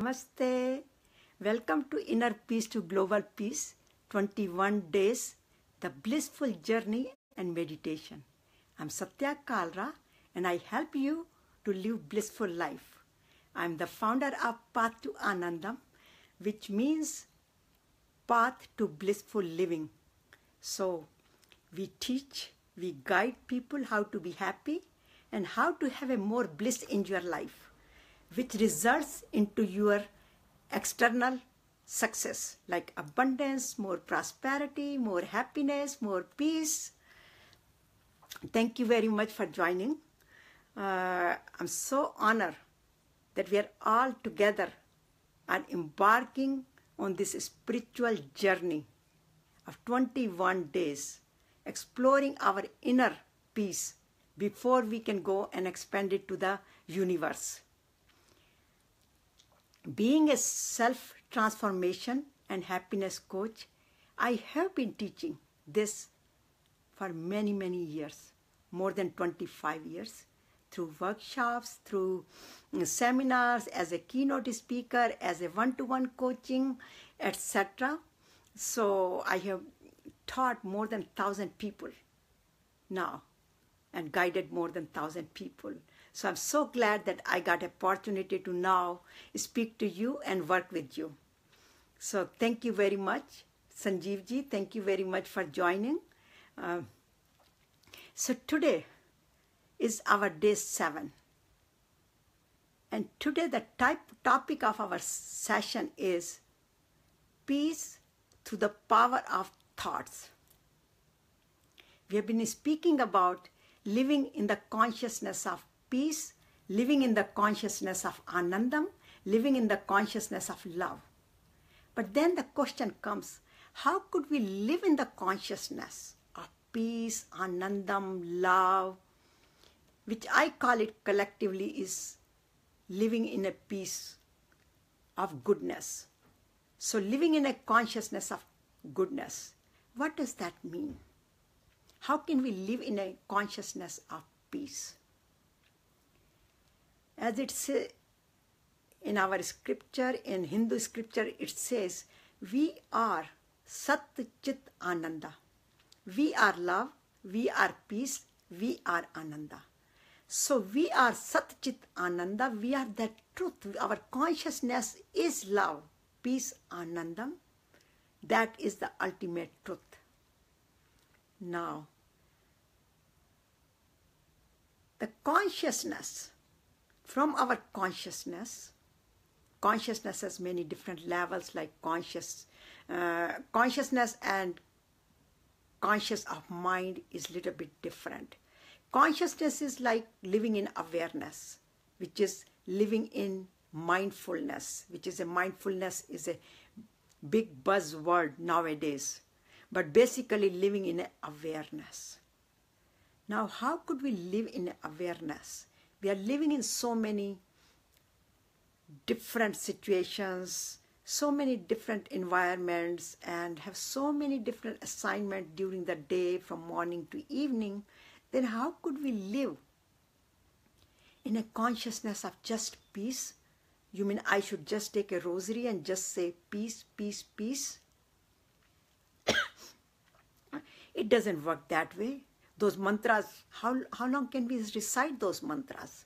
Namaste. Welcome to Inner Peace to Global Peace, 21 days, the blissful journey and meditation. I'm Satya Kalra and I help you to live blissful life. I'm the founder of Path to Anandam, which means path to blissful living. So we teach, we guide people how to be happy and how to have a more bliss in your life, which results into your external success like abundance, more prosperity, more happiness, more peace. Thank you very much for joining. I'm so honored that we are all together and embarking on this spiritual journey of 21 days, exploring our inner peace before we can go and expand it to the universe. Being a self-transformation and happiness coach, I have been teaching this for many, many years, more than 25 years, through workshops, through seminars, as a keynote speaker, as a one-to-one coaching, etc. So I have taught more than 1,000 people now and guided more than 1,000 people. So I'm so glad that I got an opportunity to now speak to you and work with you. So thank you very much, Sanjeev ji. Thank you very much for joining. So today is our day 7. And today the topic of our session is peace through the power of thoughts. We have been speaking about living in the consciousness of peace, living in the consciousness of Anandam, living in the consciousness of love. But then the question comes, how could we live in the consciousness of peace, Anandam, love, which I call it collectively is living in a peace of goodness. So living in a consciousness of goodness, what does that mean? How can we live in a consciousness of peace? As it says in our scripture, in Hindu scripture, it says, we are Sat Chit Ananda. We are love, we are peace, we are Ananda. So we are Sat Chit Ananda, we are that truth. Our consciousness is love, peace, Anandam. That is the ultimate truth. Now, the consciousness, from our consciousness has many different levels like consciousness and conscious of mind is a little bit different. Consciousness is like living in awareness, which is living in mindfulness, which is mindfulness is a big buzzword nowadays, but basically living in awareness. Now, how could we live in awareness? We are living in so many different situations, so many different environments, and have so many different assignments during the day from morning to evening. Then how could we live in a consciousness of just peace? You mean I should just take a rosary and just say peace, peace, peace? It doesn't work that way. Those mantras, how long can we recite those mantras?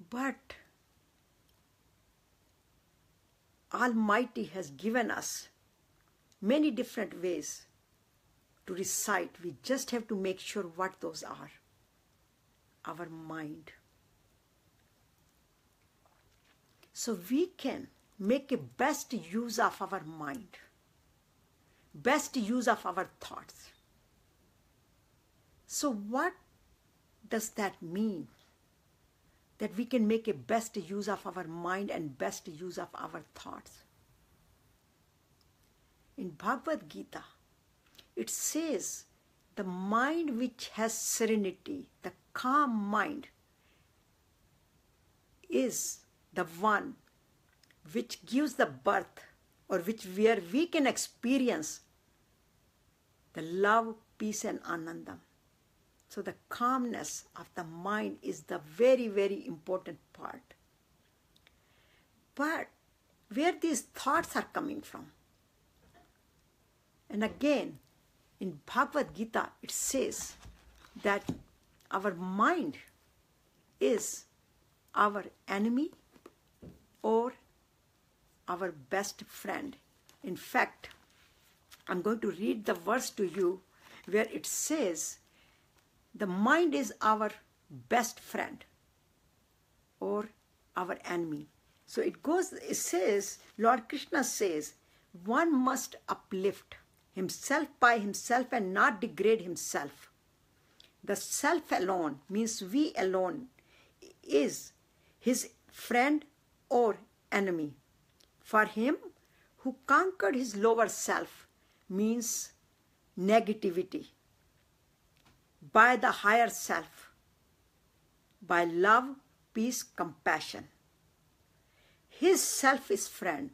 But Almighty has given us many different ways to recite. We just have to make sure what those are. Our mind. So we can make a best use of our mind, best use of our thoughts. So what does that mean? That we can make a best use of our mind and best use of our thoughts. In Bhagavad Gita, it says the mind which has serenity, the calm mind, is the one which gives the birth or where we can experience the love, peace and Anandam. So the calmness of the mind is the very, very important part. But where these thoughts are coming from? And again, in Bhagavad Gita, it says that our mind is our enemy or our best friend. In fact, I'm going to read the verse to you where it says the mind is our best friend or our enemy. So it says, Lord Krishna says, one must uplift himself by himself and not degrade himself. The self alone, means we alone, is his friend or enemy. For him who conquered his lower self, means negativity, by the higher self, by love, peace, compassion. His self is friend.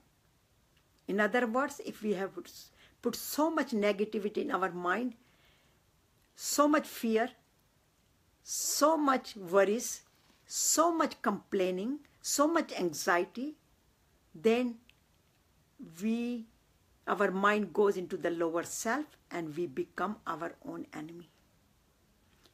In other words, if we have put so much negativity in our mind, so much fear, so much worries, so much complaining, so much anxiety, then our mind goes into the lower self and we become our own enemy.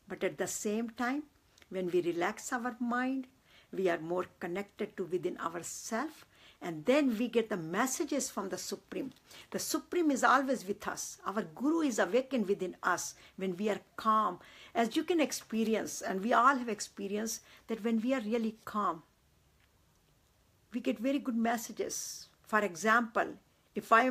But at the same time, when we relax our mind, we are more connected to within ourselves, and then we get the messages from the Supreme. The Supreme is always with us. Our Guru is awakened within us when we are calm. As you can experience, and we all have experienced, that when we are really calm, we get very good messages. For example, if I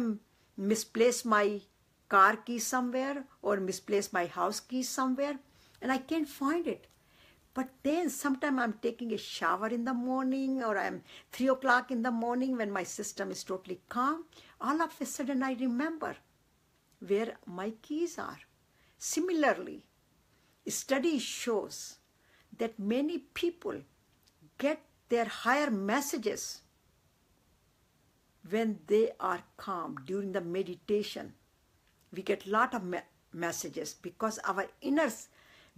misplace my car key somewhere or misplace my house key somewhere and I can't find it, but then sometime I'm taking a shower in the morning or I'm 3 o'clock in the morning when my system is totally calm, all of a sudden I remember where my keys are. Similarly, study shows that many people get their higher messages when they are calm during the meditation. We get a lot of messages because our inner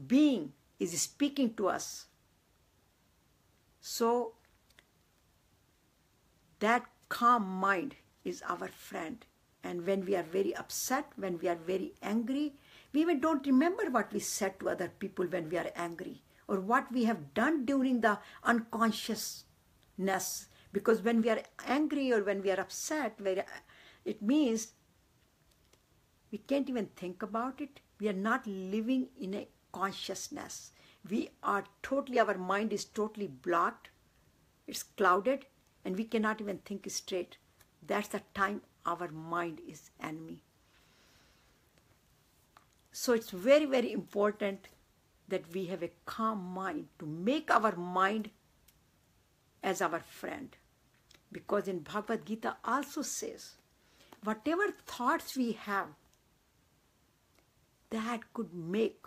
being is speaking to us. So that calm mind is our friend. And when we are very upset, when we are very angry, we even don't remember what we said to other people when we are angry or what we have done during the unconsciousness. Because when we are angry or when we are upset, it means we can't even think about it. We are not living in a consciousness. Our mind is totally blocked. It's clouded and we cannot even think straight. That's the time our mind is enemy. So it's very, very important that we have a calm mind to make our mind as our friend. Because in Bhagavad Gita also says, whatever thoughts we have, that could make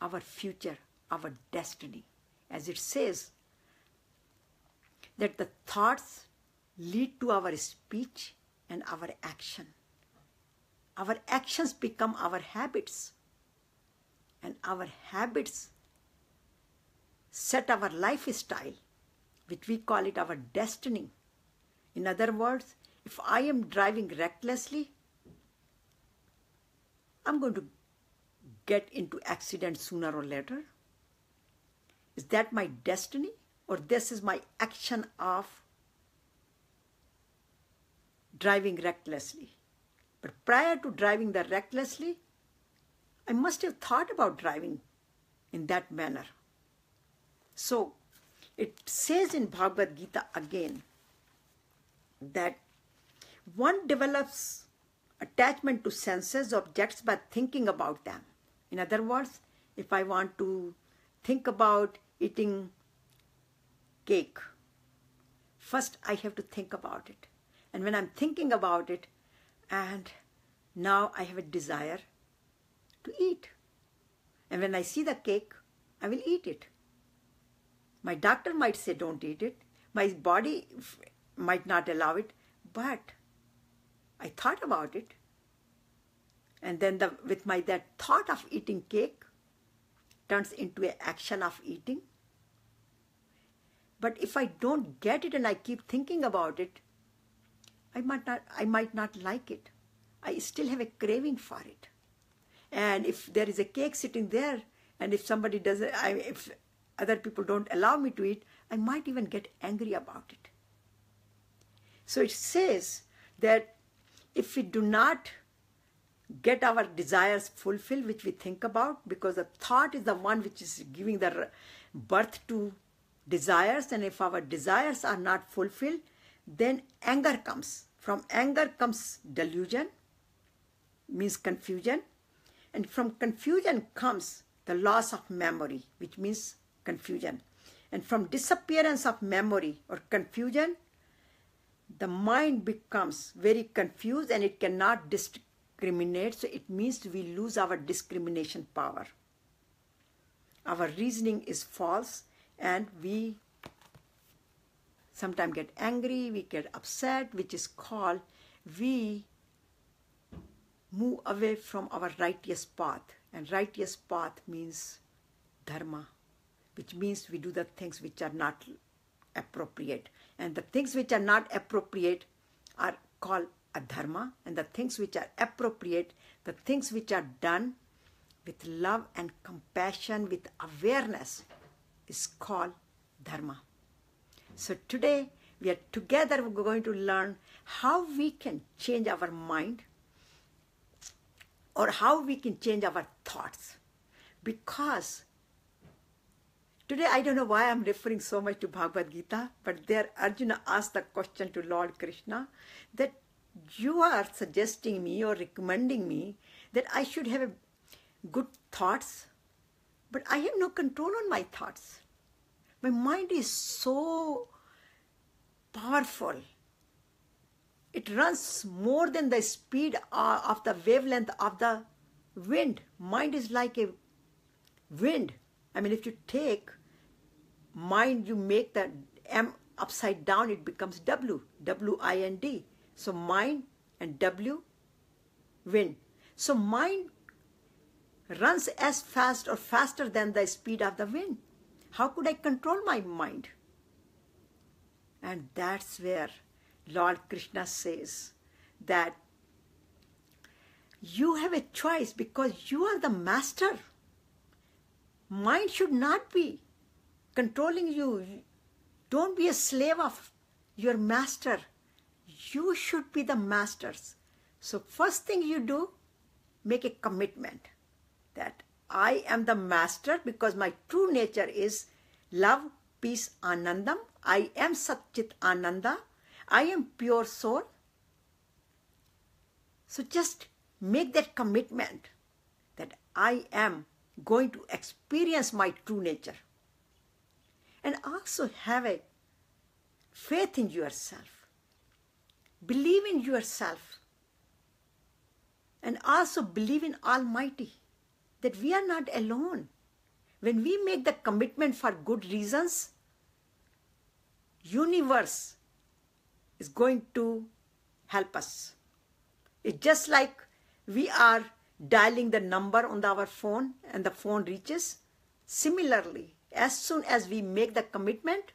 our future, our destiny. As it says, that the thoughts lead to our speech and our action. Our actions become our habits. And our habits set our lifestyle, which we call it our destiny. In other words, if I am driving recklessly, I'm going to get into accident sooner or later. Is that my destiny? Or this is my action of driving recklessly? But prior to driving recklessly, I must have thought about driving in that manner. So it says in Bhagavad Gita again that one develops attachment to senses objects by thinking about them. In other words, if I want to think about eating cake, first I have to think about it. And when I'm thinking about it, and now I have a desire to eat. And when I see the cake, I will eat it. My doctor might say don't eat it. My body might not allow it, but I thought about it. And then that thought of eating cake turns into an action of eating. But if I don't get it and I keep thinking about it, I might not like it. I still have a craving for it. And if there is a cake sitting there, and if somebody doesn't, if other people don't allow me to eat, I might even get angry about it. So it says that if we do not get our desires fulfilled, which we think about, because the thought is the one which is giving the birth to desires, and if our desires are not fulfilled, then anger comes. From anger comes delusion, means confusion, and from confusion comes the loss of memory, which means confusion. And from disappearance of memory or confusion, the mind becomes very confused and it cannot discriminate. So it means we lose our discrimination power. Our reasoning is false and we sometimes get angry, we get upset, which is called we move away from our righteous path. And righteous path means dharma, which means we do the things which are not appropriate. And the things which are not appropriate are called adharma. And the things which are appropriate, the things which are done with love and compassion, with awareness, is called dharma. So today we are together going to learn how we can change our mind or how we can change our thoughts. Because today, I don't know why I'm referring so much to Bhagavad Gita, but there Arjuna asked the question to Lord Krishna that you are suggesting me or recommending me that I should have good thoughts, but I have no control on my thoughts. My mind is so powerful. It runs more than the speed of the wavelength of the wind. Mind is like a wind. I mean, if you take mind, you make the M upside down, it becomes W, W-I-N-D. So mind and W, wind. So mind runs as fast or faster than the speed of the wind. How could I control my mind? And that's where Lord Krishna says that you have a choice because you are the master. Mind should not be controlling you. Don't be a slave of your master. You should be the masters. So first thing you do, make a commitment that I am the master because my true nature is love, peace, anandam. I am Satchit Ananda. I am pure soul. So just make that commitment that I am going to experience my true nature. And also have a faith in yourself. Believe in yourself. And also believe in Almighty, that we are not alone. When we make the commitment for good reasons, universe is going to help us. It's just like we are dialing the number on our phone and the phone reaches. Similarly, as soon as we make the commitment,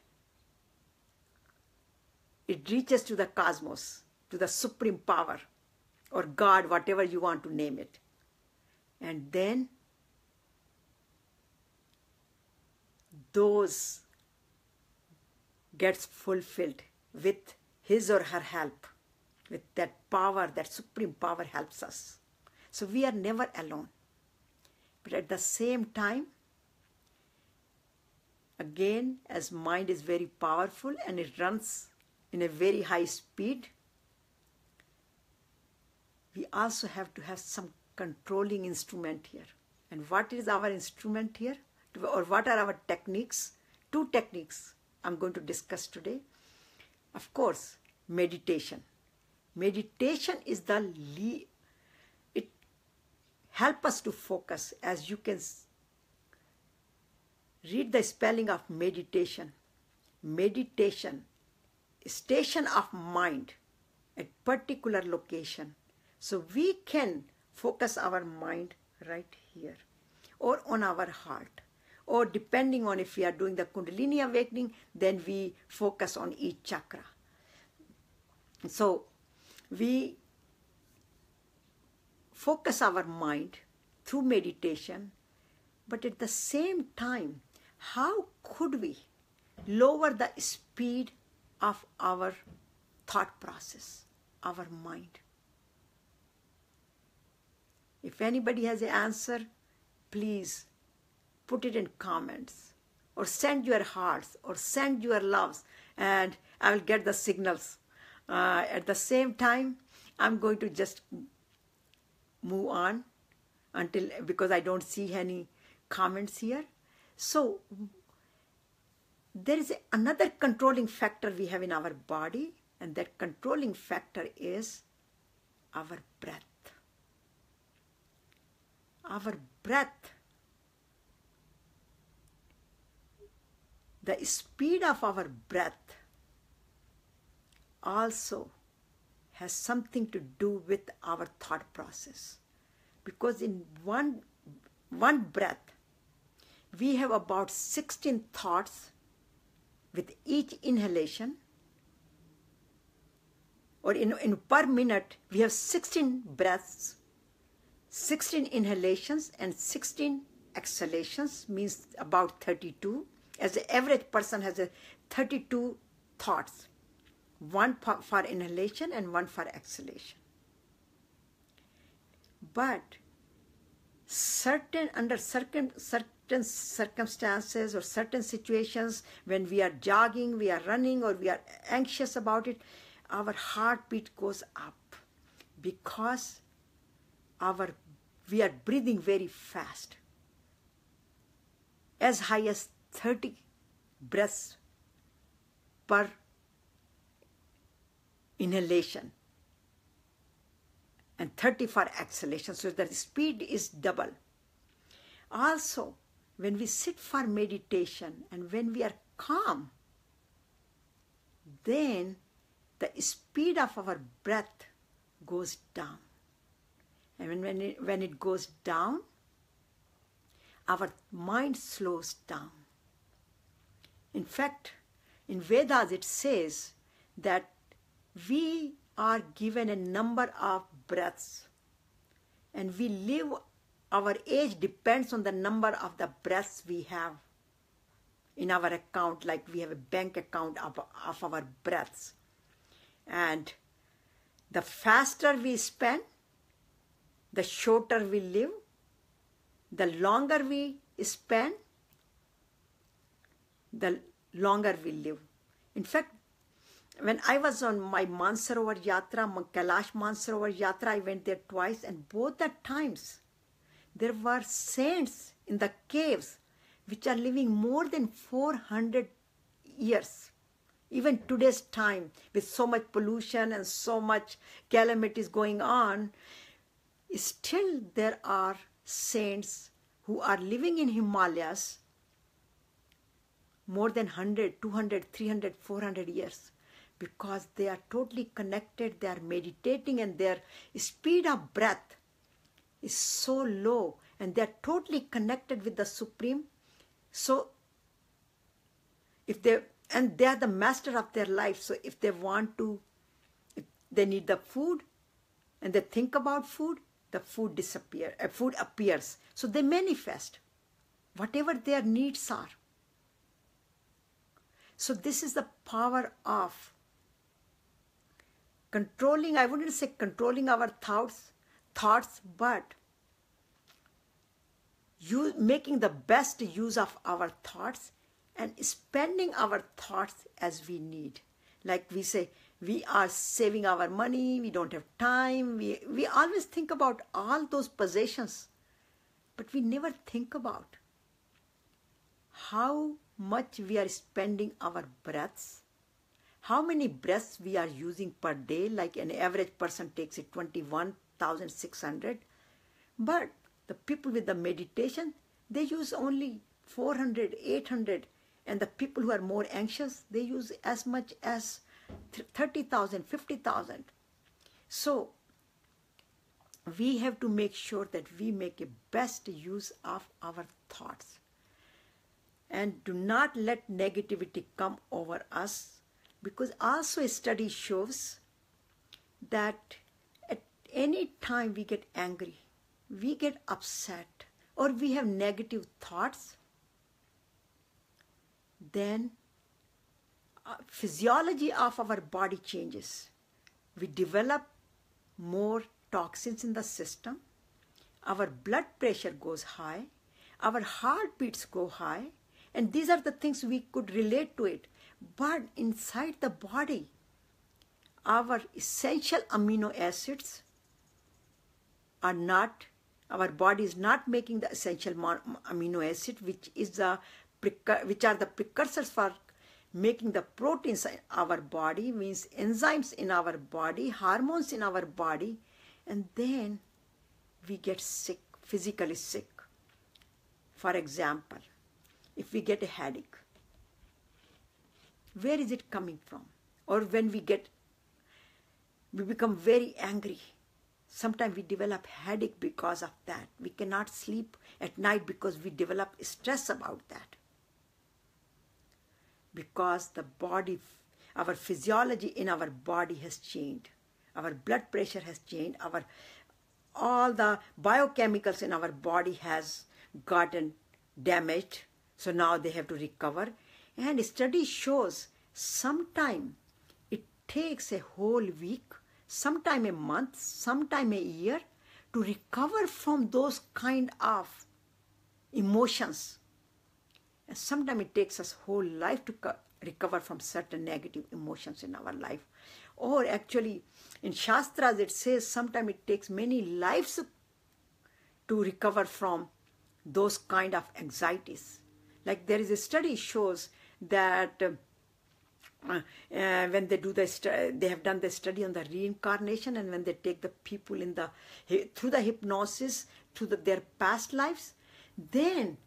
it reaches to the cosmos, to the supreme power or God, whatever you want to name it. And then those gets fulfilled with his or her help, with that power, that supreme power helps us. So we are never alone. But at the same time, again, as mind is very powerful and it runs in a very high speed, we also have to have some controlling instrument here. And what is our instrument here? Or what are our techniques? Two techniques I'm going to discuss today. Of course, meditation. Meditation is it helps us to focus. As you can read the spelling of meditation. Meditation, station of mind at particular location. So we can focus our mind right here or on our heart or depending on if we are doing the Kundalini awakening, then we focus on each chakra. So we focus our mind through meditation, but at the same time, how could we lower the speed of our thought process, our mind? If anybody has an answer, please put it in comments, or send your hearts, or send your loves, and I will get the signals. At the same time, I'm going to just move on because I don't see any comments here. So there is another controlling factor we have in our body, and that controlling factor is our breath. Our breath, the speed of our breath also has something to do with our thought process. Because in one breath, we have about 16 thoughts with each inhalation, or in per minute, we have 16 breaths, 16 inhalations and 16 exhalations, means about 32. As the average person has 32 thoughts, one for inhalation and one for exhalation. But under certain circumstances or certain situations, when we are jogging, we are running, or we are anxious about it, our heartbeat goes up because we are breathing very fast, as high as 30 breaths per inhalation and 30 for exhalation, so the speed is double. Also, when we sit for meditation and when we are calm, then the speed of our breath goes down. And when it goes down, our mind slows down. In fact, in Vedas it says that we are given a number of breaths, and our age depends on the number of the breaths we have in our account, like we have a bank account of our breaths. And the faster we spend, the shorter we live. The longer we spend, the longer we live. In fact, when I was on my Mansarovar Yatra, Kailash Mansarovar Yatra, I went there twice, and both the times there were saints in the caves which are living more than 400 years. Even today's time, with so much pollution and so much calamities going on, still there are saints who are living in Himalayas more than 100, 200, 300, 400 years, because they are totally connected, they are meditating, and their speed of breath is so low, and they are totally connected with the Supreme. So they are the master of their life. So if they need the food and they think about food, the food appears. So they manifest whatever their needs are. So this is the power of controlling, I wouldn't say controlling our thoughts, but making the best use of our thoughts and spending our thoughts as we need. Like we say, we are saving our money, we don't have time, we always think about all those possessions, but we never think about how much we are spending our breaths, how many breaths we are using per day. Like an average person takes it 21,600, but the people with the meditation, they use only 400, 800, and the people who are more anxious, they use as much as 30,000, 50,000. So we have to make sure that we make a best use of our thoughts. and do not let negativity come over us, because also a study shows that at any time we get angry, we get upset, or we have negative thoughts, then physiology of our body changes. We develop more toxins in the system, our blood pressure goes high, our heartbeats go high, and these are the things we could relate to it. But inside the body, our essential amino acids are not, our body is not making the essential amino acid, which are the precursors for making the proteins in our body, means enzymes in our body, hormones in our body, and then we get sick, physically sick. For example, if we get a headache, where is it coming from? Or when we become very angry, sometimes we develop headache because of that. We cannot sleep at night because we develop stress about that. Because the body, our physiology in our body has changed. Our blood pressure has changed. All the biochemicals in our body has gotten damaged. So now they have to recover. And study shows sometime it takes a whole week, sometime a month, sometime a year to recover from those kind of emotions. And sometimes it takes us whole life to recover from certain negative emotions in our life. Or actually, in Shastras it says sometimes it takes many lives to recover from those kind of anxieties. Like there is a study shows that when they do they have done the study on the reincarnation, and when they take the people through the hypnosis, through their past lives, then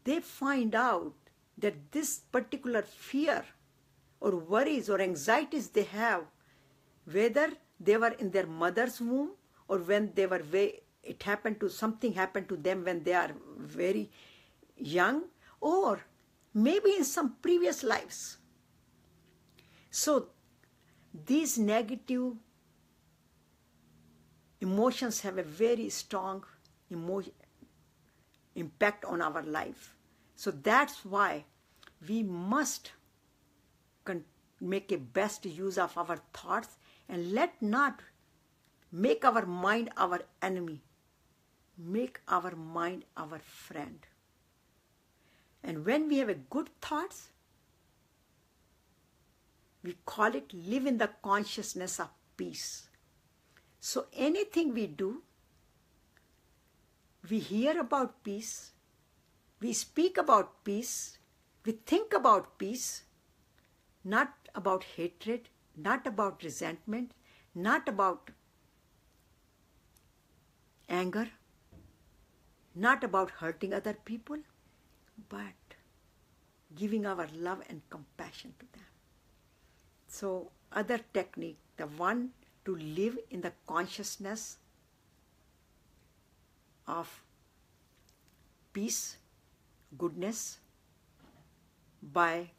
they find out that this particular fear or worries or anxieties they have, whether they were in their mother's womb or when they were something happened to them when they are very young, or maybe in some previous lives. So these negative emotions have a very strong impact on our life. So that's why we must make a best use of our thoughts, and let not make our mind our enemy. Make our mind our friend. And when we have a good thoughts, we call it live in the consciousness of peace. So anything we do, we hear about peace, we speak about peace, we think about peace, not about hatred, not about resentment, not about anger, not about hurting other people, but giving our love and compassion to them. So other technique, the one to live in the consciousness of peace, goodness, by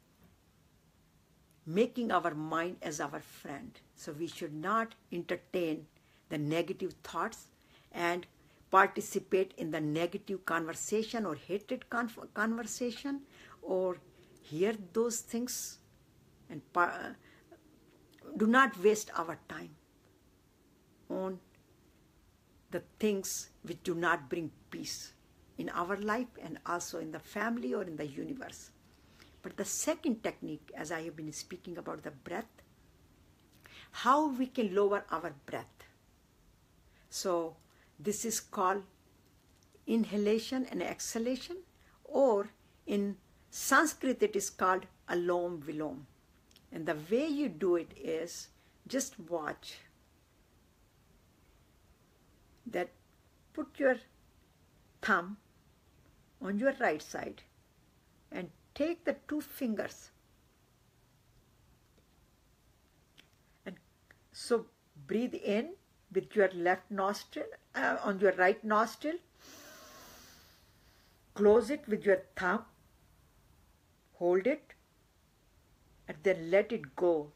making our mind as our friend. So we should not entertain the negative thoughts and participate in the negative conversation or hatred conversation, or hear those things, and do not waste our time on the things which do not bring peace in our life and also in the family or in the universe. But the second technique, as I have been speaking about the breath, how we can lower our breath. So this is called inhalation and exhalation, or in Sanskrit it is called alom vilom. And the way you do it is, just watch that, put your thumb on your right side and take the two fingers, and so breathe in with your left nostril, on your right nostril, Close it with your thumb, hold it, and then let it go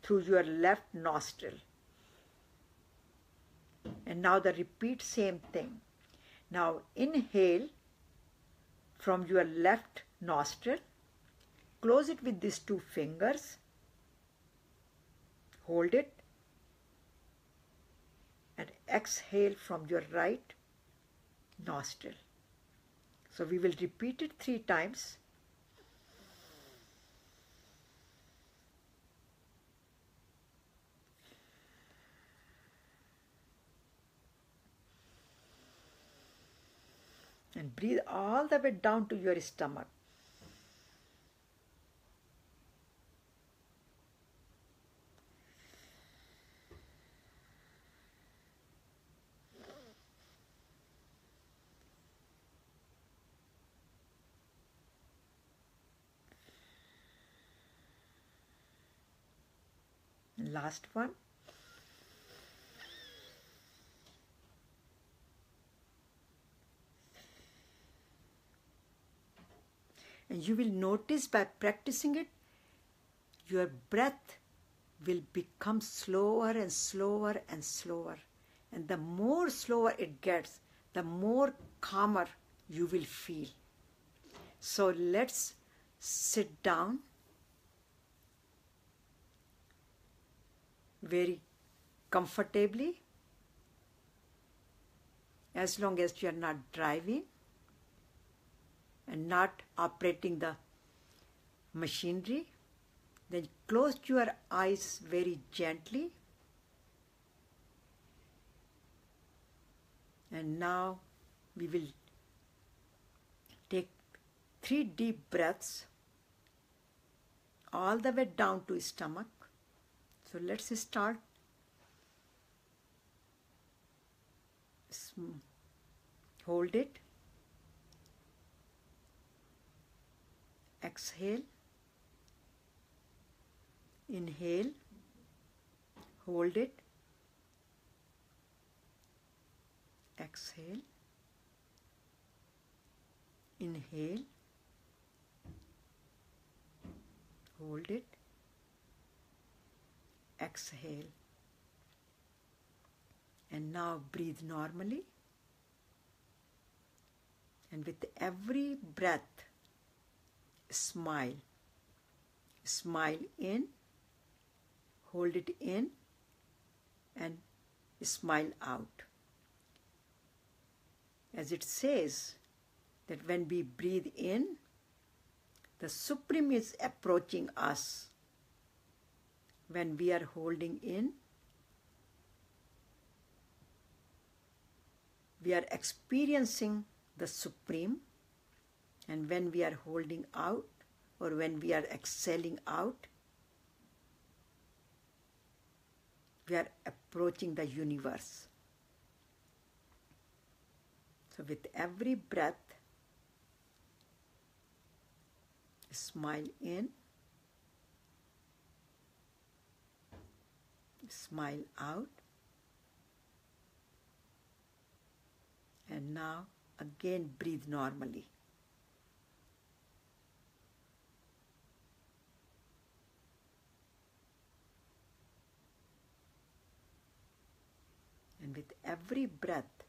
through your left nostril. And now the repeat same thing. Now inhale from your left nostril, close it with these two fingers, hold it, and exhale from your right nostril. So we will repeat it 3 times. And breathe all the way down to your stomach. And last one. And you will notice by practicing it, your breath will become slower and slower and slower. And the more slower it gets, the more calmer you will feel. So let's sit down very comfortably, as long as you are not driving and not operating the machinery. Then close your eyes very gently. And now we will take 3 deep breaths all the way down to stomach. So let's start. Hold it. Exhale. Inhale. Hold it. Exhale. Inhale. Hold it. Exhale. And now breathe normally. And with every breath, smile. Smile in, hold it in, and smile out. As it says that when we breathe in, the Supreme is approaching us. When we are holding in, we are experiencing the Supreme. And when we are holding out, or when we are exhaling out, we are approaching the universe. So with every breath, smile in, smile out, and now again breathe normally. And with every breath,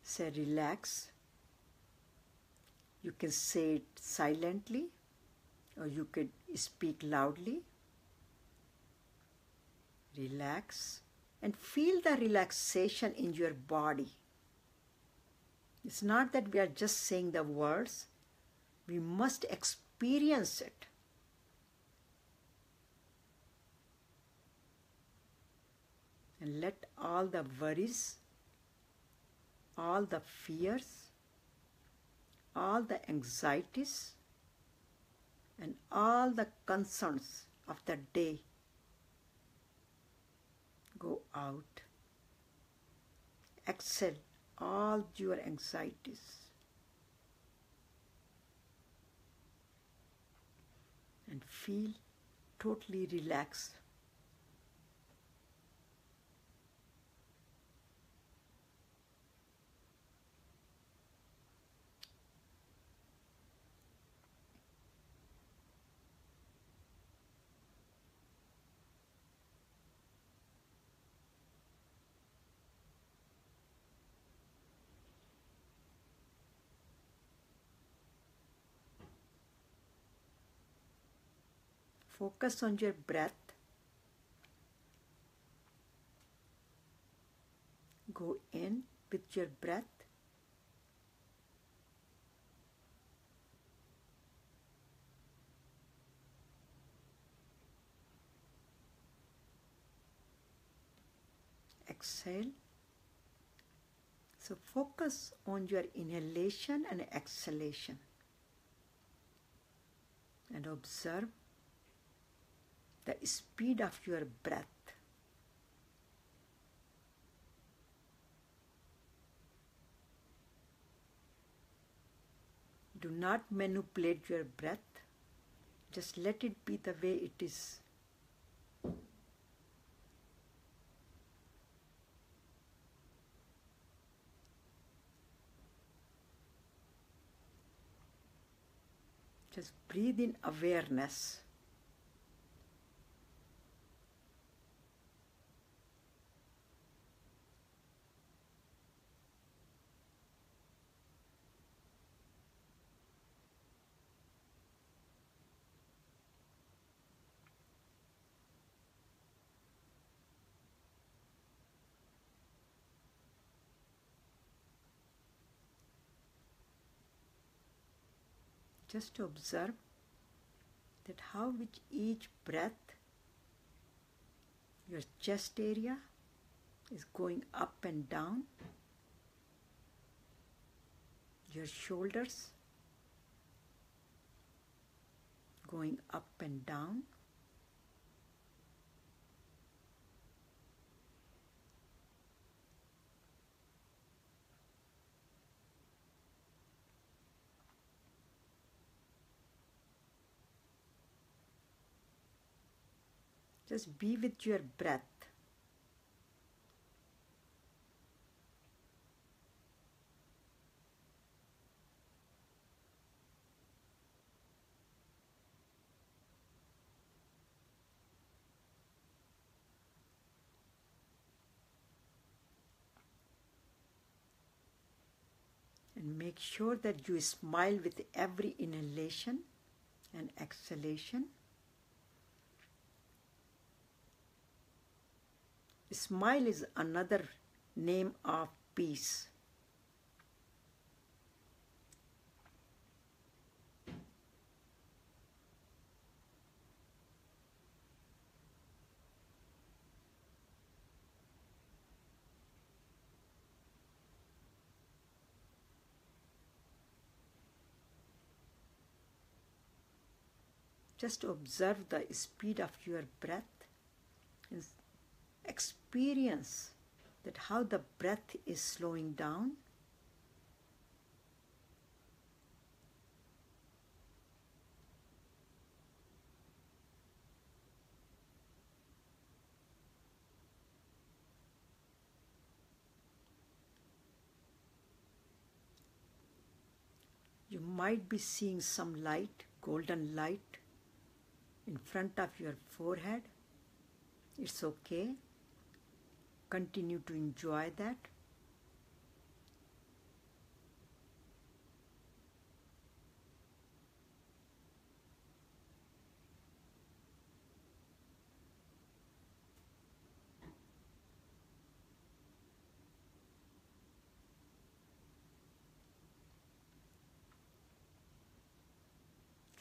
say relax. You can say it silently, or you could speak loudly. Relax and feel the relaxation in your body. It's not that we are just saying the words, we must experience it. And let all the worries, all the fears, all the anxieties, and all the concerns of the day go out. Exhale all your anxieties. And feel totally relaxed. Focus on your breath. Go in with your breath. Exhale. So focus on your inhalation and exhalation and observe the speed of your breath. Do not manipulate your breath. Just let it be the way it is. Just breathe in awareness. Just observe that how with each breath your chest area is going up and down, your shoulders going up and down, just be with your breath. And make sure that you smile with every inhalation and exhalation. Smile is another name of peace. Just observe the speed of your breath and experience that how the breath is slowing down. You might be seeing some light, golden light, in front of your forehead. It's okay. Continue to enjoy that.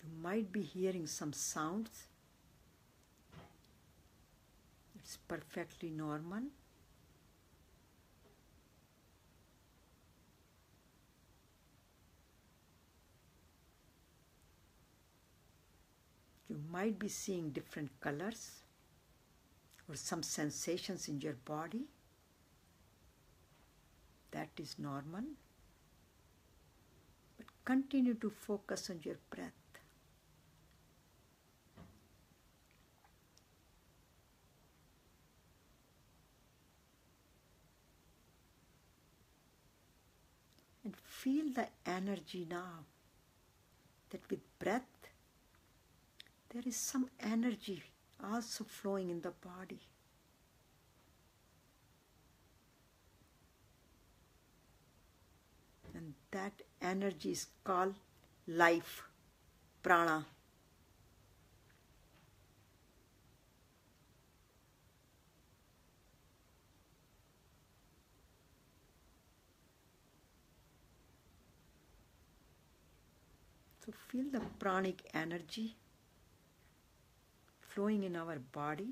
You might be hearing some sounds. It's perfectly normal. You might be seeing different colors or some sensations in your body. That is normal. But continue to focus on your breath. And feel the energy now, that with breath, there is some energy also flowing in the body. And that energy is called life, prana. So feel the pranic energy flowing in our body,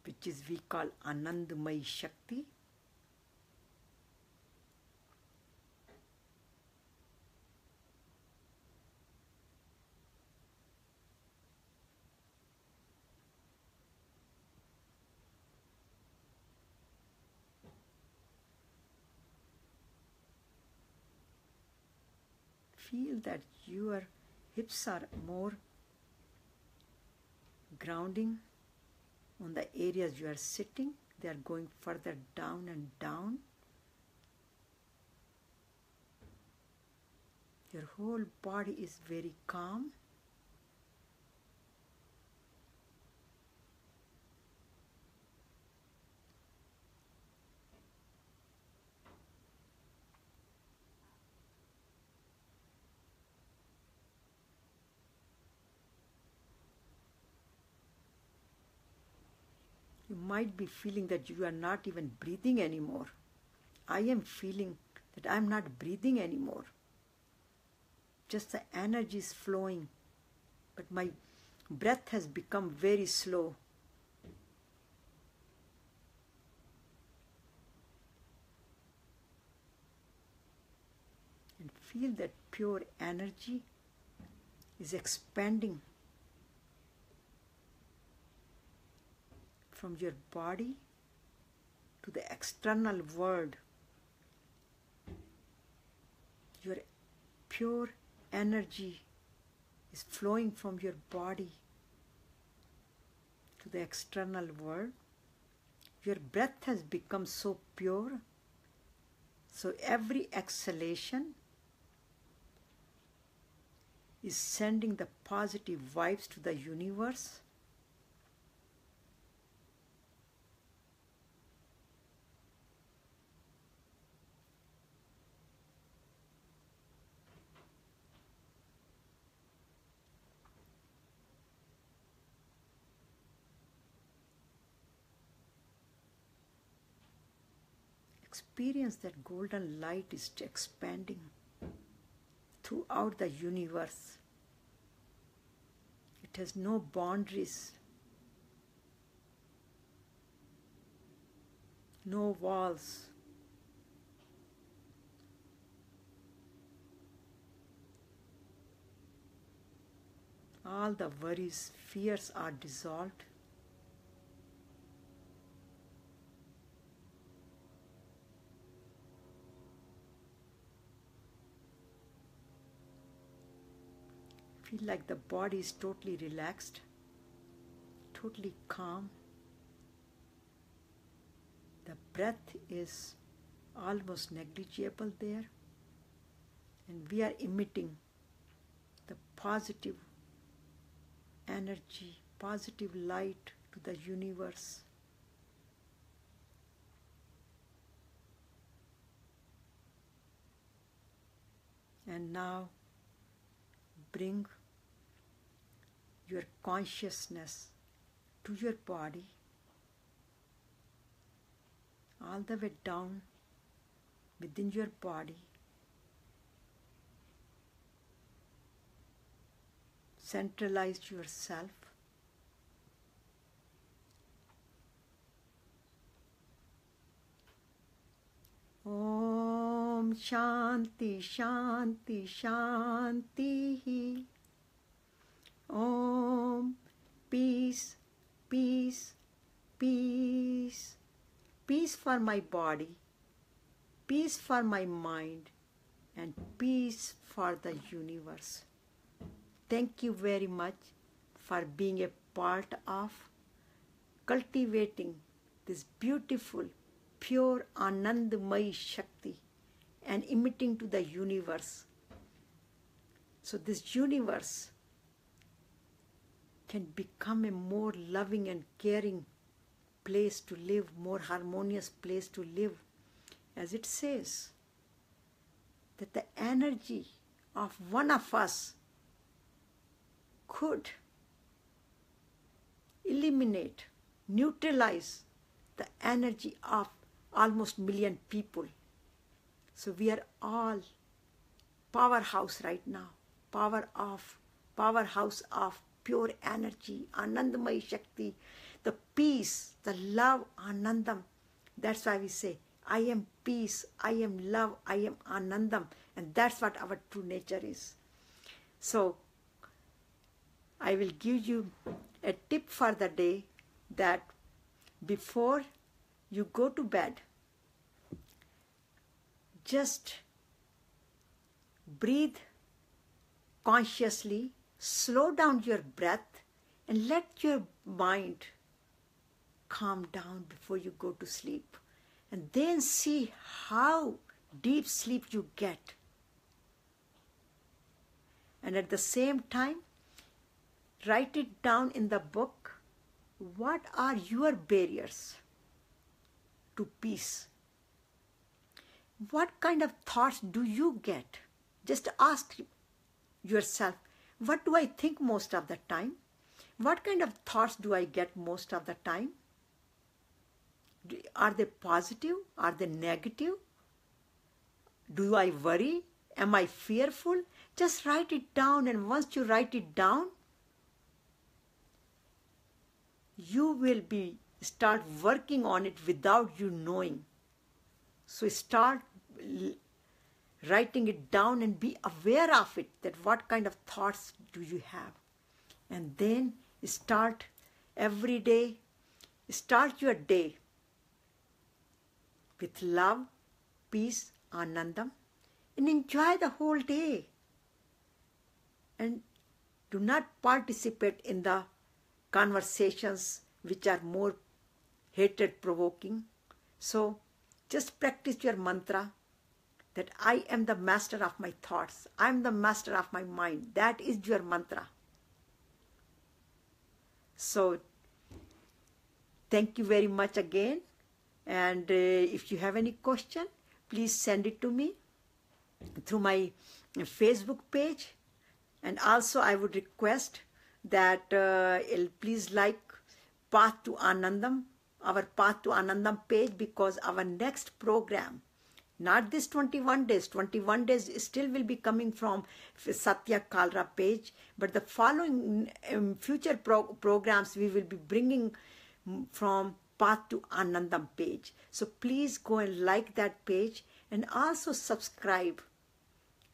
which is we call Anandamay Shakti. Feel that your hips are more grounding on the areas you are sitting. They are going further down and down. Your whole body is very calm. You might be feeling that you are not even breathing anymore. I am feeling that I am not breathing anymore. Just the energy is flowing, but my breath has become very slow. And feel that pure energy is expanding from your body to the external world. Your pure energy is flowing from your body to the external world. Your breath has become so pure, so every exhalation is sending the positive vibes to the universe. Experience that golden light is expanding throughout the universe. It has no boundaries, no walls. All the worries, fears are dissolved. Feel like the body is totally relaxed, totally calm. The breath is almost negligible there, and we are emitting the positive energy, positive light to the universe. And now bring your consciousness to your body, all the way down within your body. Centralize yourself. Om Shanti Shanti Shanti. Om peace, peace, peace. Peace for my body, peace for my mind, and peace for the universe. Thank you very much for being a part of cultivating this beautiful, pure Anandamay Shakti and emitting to the universe. So this universe can become a more loving and caring place to live, more harmonious place to live. As it says, that the energy of one of us could eliminate, neutralize the energy of almost 1 million people. So we are all powerhouse right now. Powerhouse of pure energy, Anandamaya Shakti, the peace, the love, Anandam. That's why we say, I am peace, I am love, I am Anandam. And that's what our true nature is. So, I will give you a tip for the day that before you go to bed, just breathe consciously, slow down your breath, and let your mind calm down before you go to sleep. And then see how deep sleep you get. And at the same time, write it down in the book. What are your barriers to peace? What kind of thoughts do you get? Just ask yourself, what do I think most of the time? What kind of thoughts do I get most of the time? Are they positive? Are they negative? Do I worry? Am I fearful? Just write it down, and once you write it down, you will start working on it without you knowing. So start writing it down and be aware of it, that what kind of thoughts do you have. And then start every day, start your day with love, peace, Anandam, and enjoy the whole day. And do not participate in the conversations which are more hatred-provoking. So just practice your mantra that I am the master of my thoughts. I am the master of my mind. That is your mantra. So thank you very much again. And if you have any question, please send it to me through my Facebook page. And also I would request that please like Path to Anandam, our Path to Anandam page, because our next program, not this 21 days still will be coming from Satya Kalra page, but the following future programs we will be bringing from Path to Anandam page. So please go and like that page, and also subscribe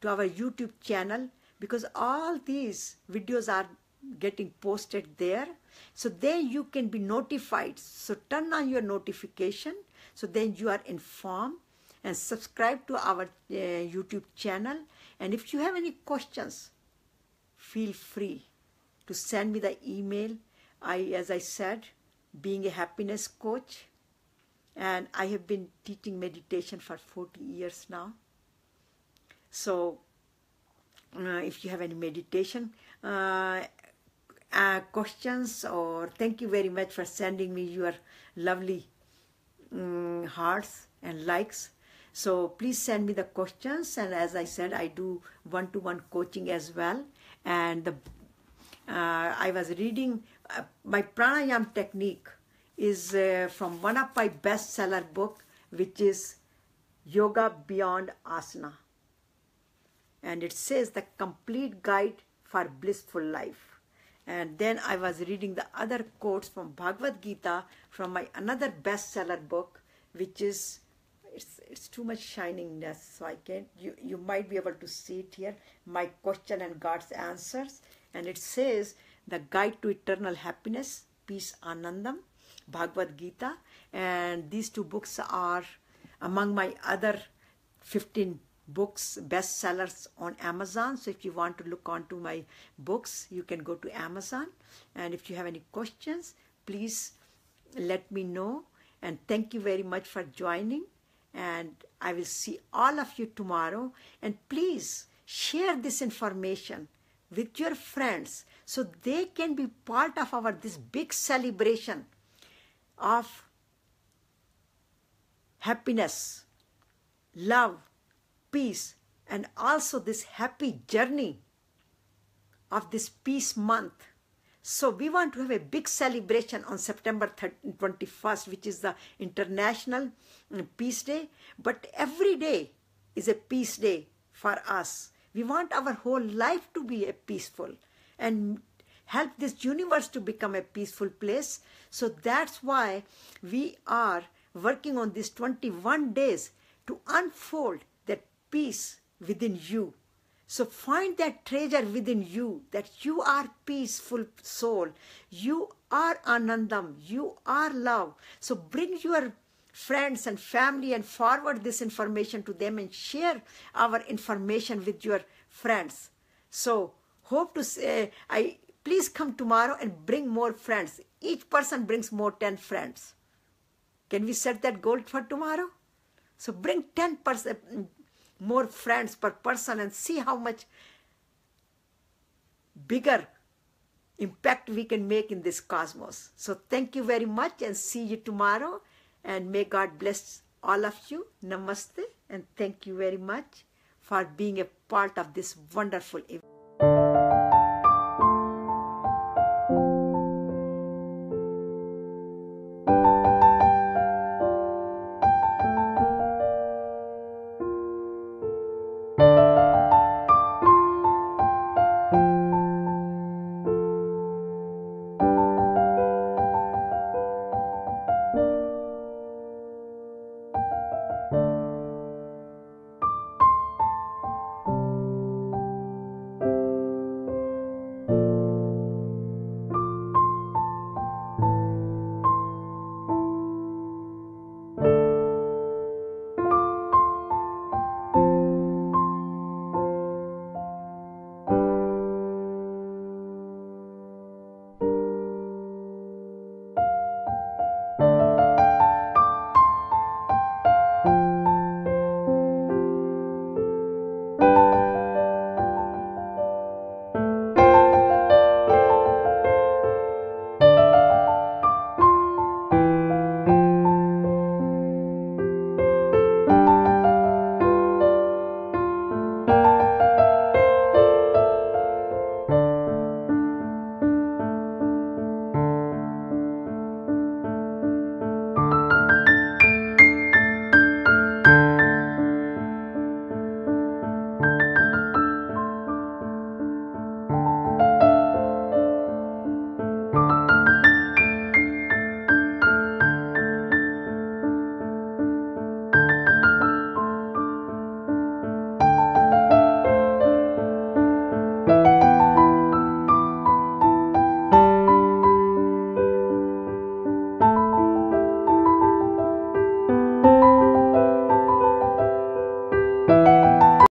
to our YouTube channel, because all these videos are getting posted there. So then you can be notified. So turn on your notification, so then you are informed, and subscribe to our YouTube channel. And if you have any questions, feel free to send me the email. As I said, being a happiness coach, and I have been teaching meditation for 40 years now. So if you have any meditation questions, or thank you very much for sending me your lovely hearts and likes. So please send me the questions, and as I said, I do one-to-one coaching as well. And I was reading my pranayam technique is from one of my bestseller book, which is Yoga Beyond Asana. And it says the complete guide for blissful life. And then I was reading the other quotes from Bhagavad Gita from my another bestseller book, which is, it's too much shiningness, so I can't, you might be able to see it here, My Question and God's Answers. And it says the Guide to Eternal Happiness, Peace, Anandam, Bhagavad Gita. And these two books are among my other 15 books, bestsellers on Amazon. So if you want to look onto my books, you can go to Amazon. And if you have any questions, please let me know. And thank you very much for joining. And I will see all of you tomorrow. And please share this information with your friends, so they can be part of this big celebration of happiness, love, peace, and also this happy journey of this peace month. So we want to have a big celebration on September 21st, which is the International Peace Day. But every day is a peace day for us, We want our whole life to be a peaceful and help this universe to become a peaceful place. So that's why we are working on these 21 days to unfold that peace within you. So find that treasure within you, that you are peaceful soul. You are Anandam. You are love. So bring your friends and family and forward this information to them and share our information with your friends. So hope to say, please come tomorrow and bring more friends. Each person brings more 10 friends. Can we set that goal for tomorrow? So bring 10% more friends per person and see how much bigger impact we can make in this cosmos. So thank you very much and see you tomorrow. And may God bless all of you. Namaste and thank you very much for being a part of this wonderful event.